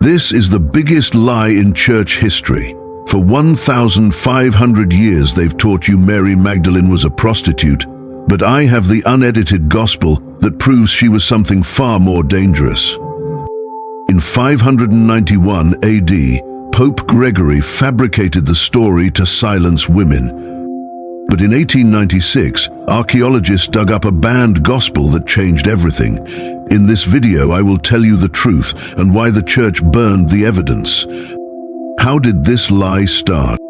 This is the biggest lie in church history. For 1,500 years they've taught you Mary Magdalene was a prostitute, but I have the unedited gospel that proves she was something far more dangerous. In 591 AD, Pope Gregory fabricated the story to silence women. But in 1896, archaeologists dug up a banned gospel that changed everything. In this video, I will tell you the truth and why the church burned the evidence. How did this lie start?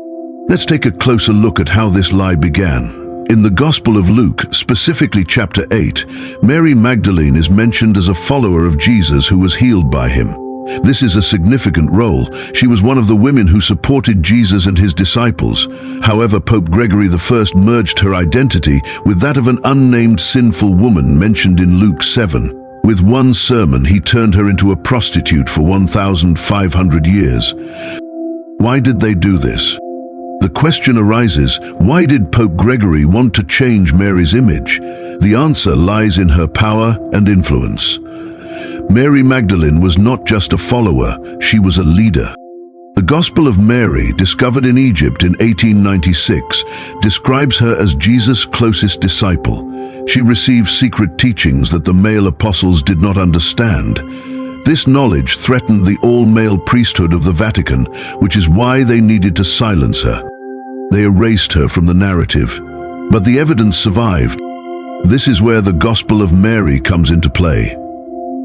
Let's take a closer look at how this lie began. In the Gospel of Luke, specifically chapter 8, Mary Magdalene is mentioned as a follower of Jesus who was healed by him. This is a significant role. She was one of the women who supported Jesus and his disciples. However, Pope Gregory I merged her identity with that of an unnamed sinful woman mentioned in Luke 7. With one sermon, he turned her into a prostitute for 1,500 years. Why did they do this? The question arises, why did Pope Gregory want to change Mary's image? The answer lies in her power and influence. Mary Magdalene was not just a follower, she was a leader. The Gospel of Mary, discovered in Egypt in 1896, describes her as Jesus' closest disciple. She received secret teachings that the male apostles did not understand. This knowledge threatened the all-male priesthood of the Vatican, which is why they needed to silence her. They erased her from the narrative, but the evidence survived. This is where the Gospel of Mary comes into play.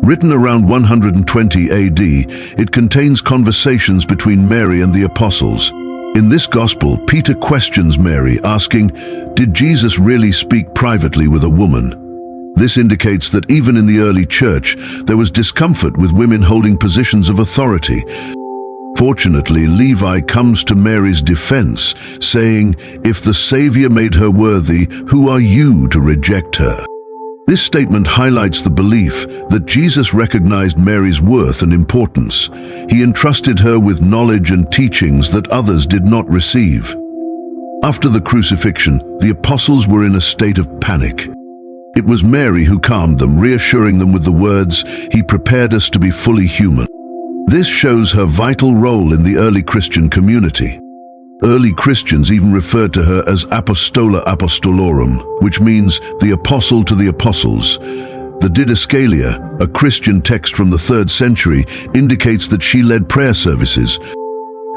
Written around 120 AD, it contains conversations between Mary and the apostles. In this gospel, Peter questions Mary, asking, "Did Jesus really speak privately with a woman?" This indicates that even in the early church, there was discomfort with women holding positions of authority. Fortunately, Levi comes to Mary's defense, saying, "If the Savior made her worthy, who are you to reject her?" This statement highlights the belief that Jesus recognized Mary's worth and importance. He entrusted her with knowledge and teachings that others did not receive. After the crucifixion, the apostles were in a state of panic. It was Mary who calmed them, reassuring them with the words, "He prepared us to be fully human." This shows her vital role in the early Christian community. Early Christians even referred to her as Didascalia Apostolorum, which means the apostle to the apostles. The Didascalia, a Christian text from the 3rd century, indicates that she led prayer services.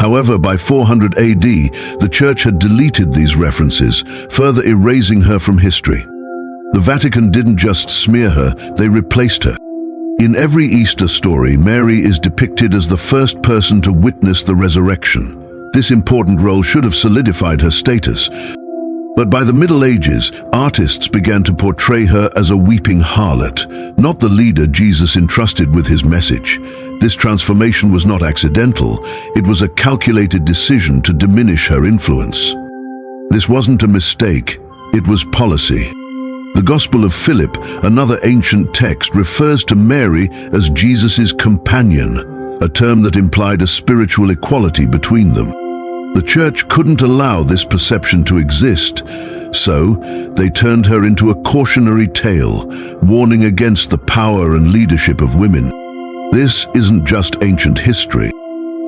However, by 400 AD, the Church had deleted these references, further erasing her from history. The Vatican didn't just smear her, they replaced her. In every Easter story, Mary is depicted as the first person to witness the resurrection. This important role should have solidified her status. But by the Middle Ages, artists began to portray her as a weeping harlot, not the leader Jesus entrusted with his message. This transformation was not accidental, it was a calculated decision to diminish her influence. This wasn't a mistake, it was policy. The Gospel of Philip, another ancient text, refers to Mary as Jesus' companion, a term that implied a spiritual equality between them. The Church couldn't allow this perception to exist, so they turned her into a cautionary tale, warning against the power and leadership of women. This isn't just ancient history.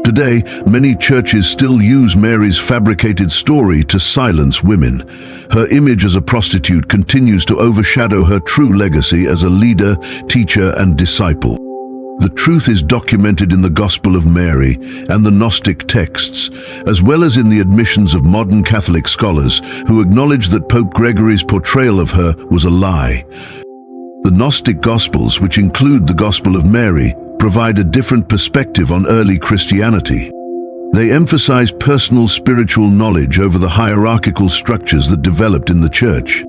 Today, many churches still use Mary's fabricated story to silence women. Her image as a prostitute continues to overshadow her true legacy as a leader, teacher, and disciple. The truth is documented in the Gospel of Mary and the Gnostic texts, as well as in the admissions of modern Catholic scholars who acknowledge that Pope Gregory's portrayal of her was a lie. The Gnostic Gospels, which include the Gospel of Mary, provide a different perspective on early Christianity. They emphasize personal spiritual knowledge over the hierarchical structures that developed in the Church.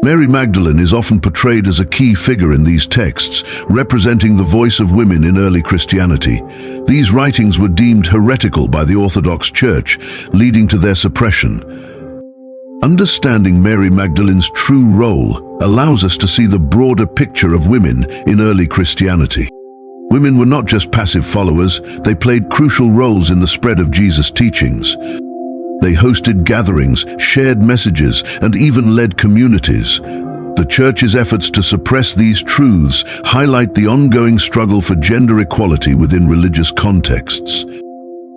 Mary Magdalene is often portrayed as a key figure in these texts, representing the voice of women in early Christianity. These writings were deemed heretical by the Orthodox Church, leading to their suppression. Understanding Mary Magdalene's true role allows us to see the broader picture of women in early Christianity. Women were not just passive followers, they played crucial roles in the spread of Jesus' teachings. They hosted gatherings, shared messages, and even led communities. The Church's efforts to suppress these truths highlight the ongoing struggle for gender equality within religious contexts.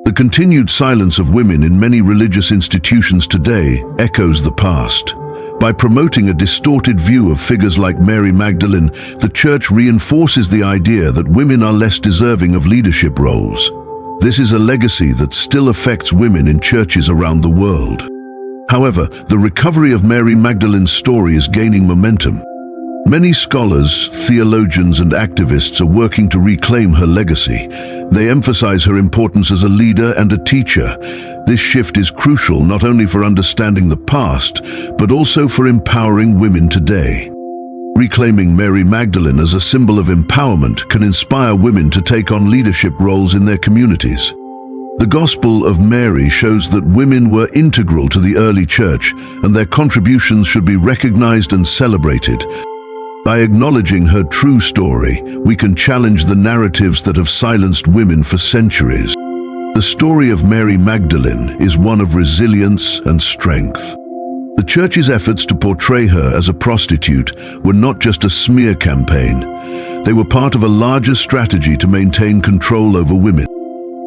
The continued silence of women in many religious institutions today echoes the past. By promoting a distorted view of figures like Mary Magdalene, the Church reinforces the idea that women are less deserving of leadership roles. This is a legacy that still affects women in churches around the world. However, the recovery of Mary Magdalene's story is gaining momentum. Many scholars, theologians, and activists are working to reclaim her legacy. They emphasize her importance as a leader and a teacher. This shift is crucial not only for understanding the past, but also for empowering women today. Reclaiming Mary Magdalene as a symbol of empowerment can inspire women to take on leadership roles in their communities. The Gospel of Mary shows that women were integral to the early church, and their contributions should be recognized and celebrated. By acknowledging her true story, we can challenge the narratives that have silenced women for centuries. The story of Mary Magdalene is one of resilience and strength. The Church's efforts to portray her as a prostitute were not just a smear campaign. They were part of a larger strategy to maintain control over women.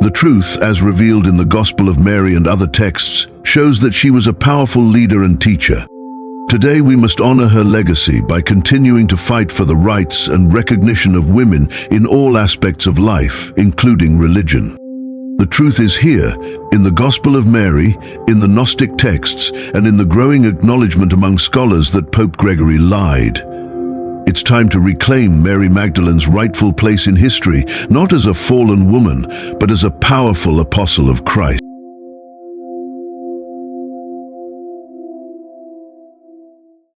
The truth, as revealed in the Gospel of Mary and other texts, shows that she was a powerful leader and teacher. Today we must honor her legacy by continuing to fight for the rights and recognition of women in all aspects of life, including religion. The truth is here, in the Gospel of Mary, in the Gnostic texts, and in the growing acknowledgement among scholars that Pope Gregory lied. It's time to reclaim Mary Magdalene's rightful place in history, not as a fallen woman, but as a powerful apostle of Christ.